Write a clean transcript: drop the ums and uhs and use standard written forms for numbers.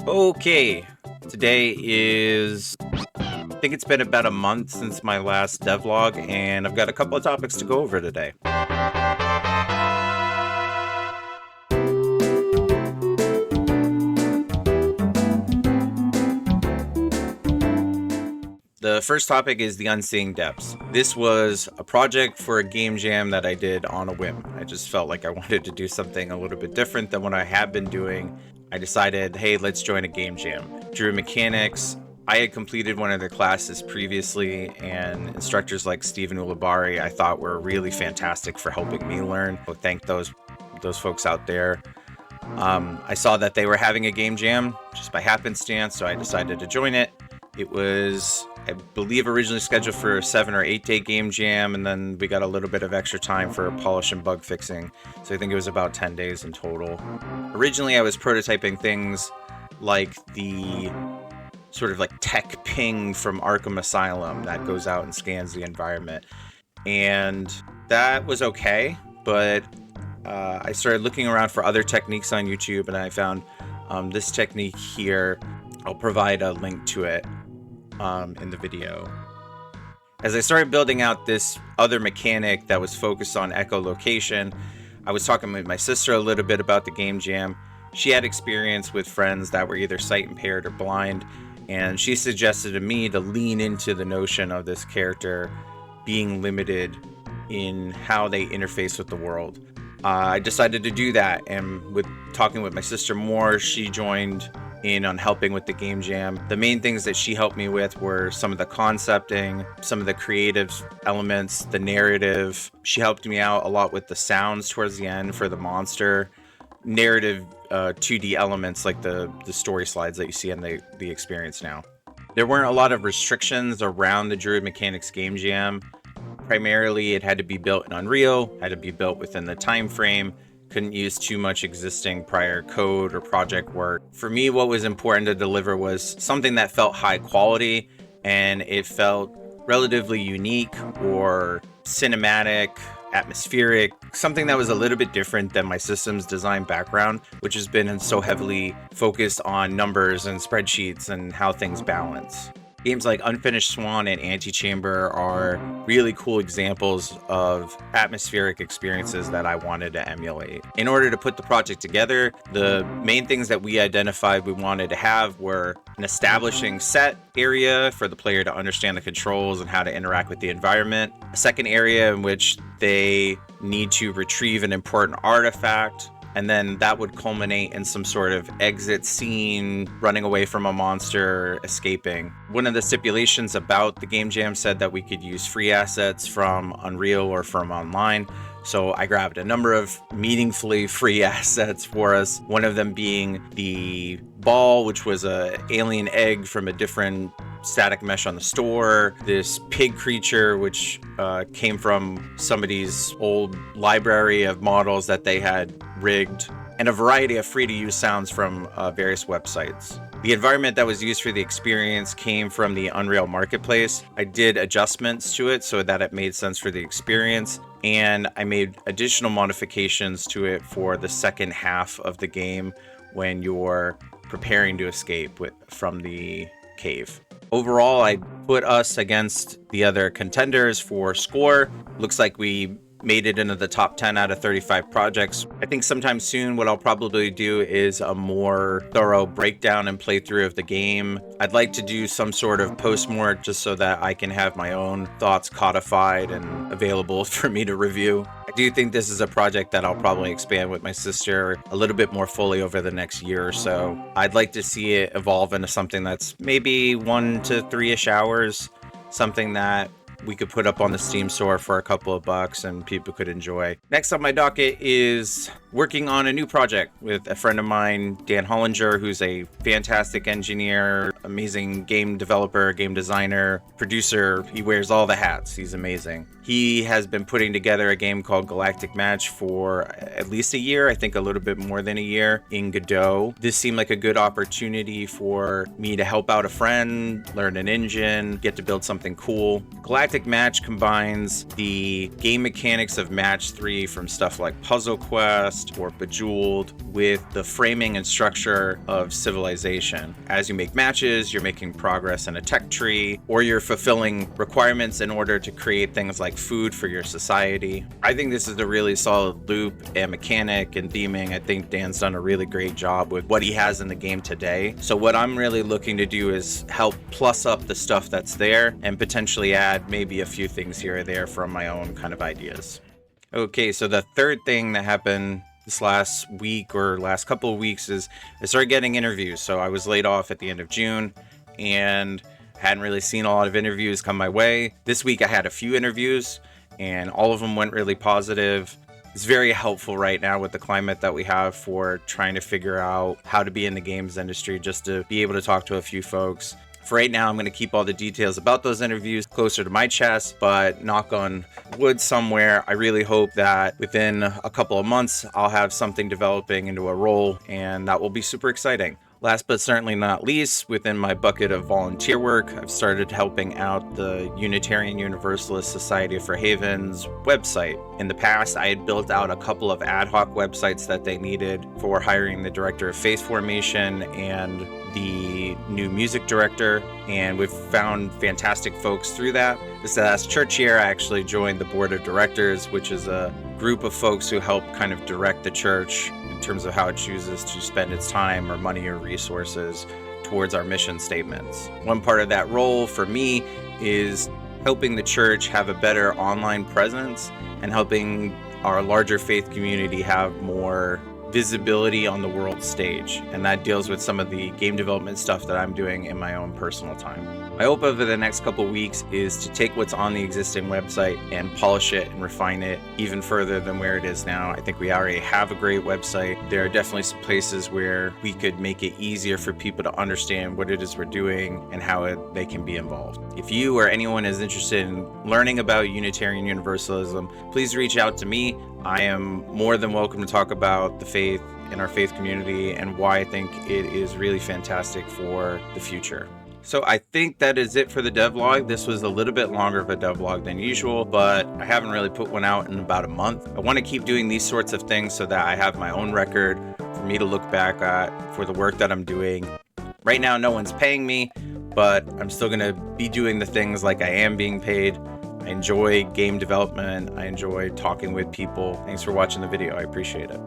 Okay, today is, I think it's been about a month since my last devlog, and I've got a couple of topics to go over today. The first topic is the Unseeing depths. This was a project for a game jam that I did on a whim. I just felt like I wanted to do something a little bit different than what I had been doing. I decided, hey, let's join a game jam. Druid mechanics. I had completed one of their classes previously, and instructors like Stephen Ulibarri I thought were really fantastic for helping me learn. So thank those folks out there. I saw that they were having a game jam just by happenstance, so I decided to join it. It was, I believe, originally scheduled for a 7 or 8 day game jam, and then we got a little bit of extra time for polish and bug fixing. So I think it was about 10 days in total. Originally, I was prototyping things like the sort of like tech ping from Arkham Asylum that goes out and scans the environment. And that was okay, but I started looking around for other techniques on YouTube, and I found this technique here. I'll provide a link to it in the video. As I started building out this other mechanic that was focused on echolocation, I was talking with my sister a little bit about the game jam. She had experience with friends that were either sight impaired or blind, and she suggested to me to lean into the notion of this character being limited in how they interface with the world. I decided to do that, and with talking with my sister more, she joined in on helping with the game jam. The main things that she helped me with were some of the concepting, some of the creative elements, the narrative. She helped me out a lot with the sounds towards the end for the monster, narrative 2D elements like the story slides that you see in the experience now. There weren't a lot of restrictions around the Druid Mechanics game jam. Primarily, it had to be built in Unreal, had to be built within the time frame, couldn't use too much existing prior code or project work. For me, what was important to deliver was something that felt high quality, and it felt relatively unique or cinematic, atmospheric, something that was a little bit different than my systems design background, which has been so heavily focused on numbers and spreadsheets and how things balance. Games like Unfinished Swan and Antichamber are really cool examples of atmospheric experiences that I wanted to emulate. In order to put the project together, the main things that we identified we wanted to have were an establishing set area for the player to understand the controls and how to interact with the environment, a second area in which they need to retrieve an important artifact, and then that would culminate in some sort of exit scene, running away from a monster, escaping. One of the stipulations about the game jam said that we could use free assets from Unreal or from online. So I grabbed a number of meaningfully free assets for us. One of them being the ball, which was an alien egg from a different static mesh on the store, this pig creature which came from somebody's old library of models that they had rigged, and a variety of free to use sounds from various websites. The environment that was used for the experience came from the Unreal Marketplace. I did adjustments to it so that it made sense for the experience, and I made additional modifications to it for the second half of the game when you're preparing to escape from the cave. Overall, I put us against the other contenders for score. Looks like we made it into the top 10 out of 35 projects. I think sometime soon what I'll probably do is a more thorough breakdown and playthrough of the game. I'd like to do some sort of post-mort just so that I can have my own thoughts codified and available for me to review. I do think this is a project that I'll probably expand with my sister a little bit more fully over the next year or so. I'd like to see it evolve into something that's maybe 1 to 3-ish hours, something that we could put up on the Steam store for a couple of bucks and people could enjoy. Next on my docket is working on a new project with a friend of mine, Dan Hollinger, who's a fantastic engineer, amazing game developer, game designer, producer. He wears all the hats. He's amazing. He has been putting together a game called Galactic Match for at least a year, I think a little bit more than a year, in Godot. This seemed like a good opportunity for me to help out a friend, learn an engine, get to build something cool. Galactic Match combines the game mechanics of Match 3 from stuff like Puzzle Quest or Bejeweled with the framing and structure of Civilization. As you make matches, you're making progress in a tech tree, or you're fulfilling requirements in order to create things like food for your society. I think this is a really solid loop and mechanic and theming. I think Dan's done a really great job with what he has in the game today. So what I'm really looking to do is help plus up the stuff that's there and potentially add maybe a few things here or there from my own kind of ideas. Okay, so the third thing that happened this last week or last couple of weeks is I started getting interviews. So I was laid off at the end of June and hadn't really seen a lot of interviews come my way. This week I had a few interviews and all of them went really positive. It's very helpful right now with the climate that we have for trying to figure out how to be in the games industry, just to be able to talk to a few folks. For right now, I'm going to keep all the details about those interviews closer to my chest, but knock on wood somewhere, I really hope that within a couple of months, I'll have something developing into a role, and that will be super exciting. Last but certainly not least, within my bucket of volunteer work, I've started helping out the Unitarian Universalist Society of Fairhaven's website. In the past, I had built out a couple of ad hoc websites that they needed for hiring the director of faith formation and the new music director, and we've found fantastic folks through that. This last church year, I actually joined the board of directors, which is a group of folks who help kind of direct the church in terms of how it chooses to spend its time or money or resources towards our mission statements. One part of that role for me is helping the church have a better online presence and helping our larger faith community have more visibility on the world stage, and that deals with some of the game development stuff that I'm doing in my own personal time. My hope over the next couple weeks is to take what's on the existing website and polish it and refine it even further than where it is now. I think we already have a great website. There are definitely some places where we could make it easier for people to understand what it is we're doing and how they can be involved. If you or anyone is interested in learning about Unitarian Universalism, please reach out to me. I am more than welcome to talk about the faith in our faith community and why I think it is really fantastic for the future. So I think that is it for the devlog. This was a little bit longer of a devlog than usual, but I haven't really put one out in about a month. I want to keep doing these sorts of things so that I have my own record for me to look back at for the work that I'm doing. Right now, no one's paying me, but I'm still going to be doing the things like I am being paid. I enjoy game development. I enjoy talking with people. Thanks for watching the video. I appreciate it.